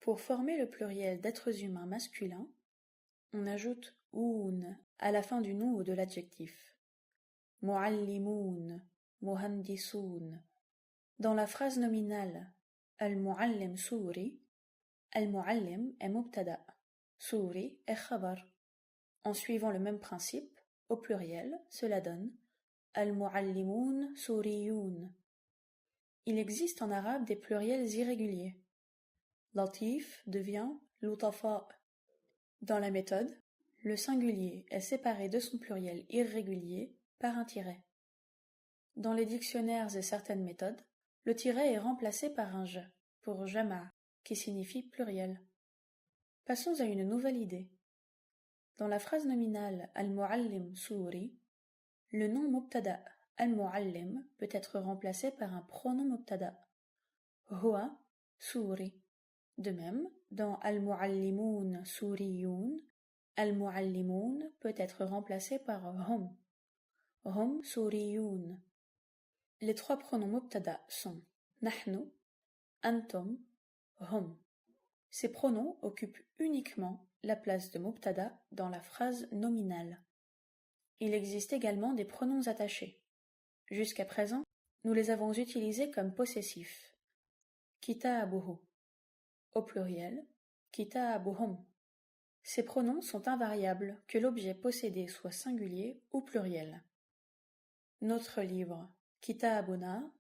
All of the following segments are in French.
Pour former le pluriel d'êtres humains masculins, on ajoute oun à la fin du nom ou de l'adjectif. Mu'allimoun, muhandisoun. Dans la phrase nominale al-mu'allim souri, al-mu'allim est mubtada, souri est khabar. En suivant le même principe, au pluriel, cela donne al-mu'allimoun souriyoun. Il existe en arabe des pluriels irréguliers. Latif devient lutafa. Dans la méthode, le singulier est séparé de son pluriel irrégulier par un tiret. Dans les dictionnaires et certaines méthodes, le tiret est remplacé par un « j » pour jama' qui signifie pluriel. Passons à une nouvelle idée. Dans la phrase nominale al-mu'allim souri, le nom mubtada al-mu'allim peut être remplacé par un pronom mubtada. Huwa souri. De même, dans al-mu'allimoun souriyoun, al-mu'allimoun peut être remplacé par hum. Hum souriyoun. Les trois pronoms mubtada sont nahnu, antum, hum. Ces pronoms occupent uniquement la place de mubtada dans la phrase nominale. Il existe également des pronoms attachés. Jusqu'à présent, nous les avons utilisés comme possessifs. Kitaabuhu. Au pluriel, kitaabuhum. Ces pronoms sont invariables que l'objet possédé soit singulier ou pluriel. Notre livre, kitaabuna,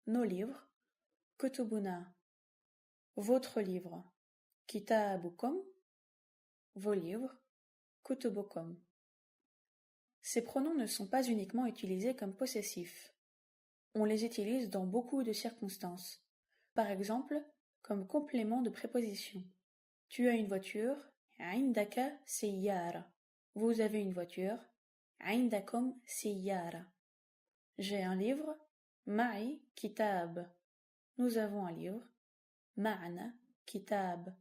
nos livres, kutubuna. Votre livre, kitaabukum, vos livres, kutubukum. Ces pronoms ne sont pas uniquement utilisés comme possessifs. On les utilise dans beaucoup de circonstances. Par exemple, comme complément de préposition. Tu as une voiture, عندك سيارة. Vous avez une voiture, عندكم سيارة. J'ai un livre, معي كتاب. Nous avons un livre, معنا كتاب.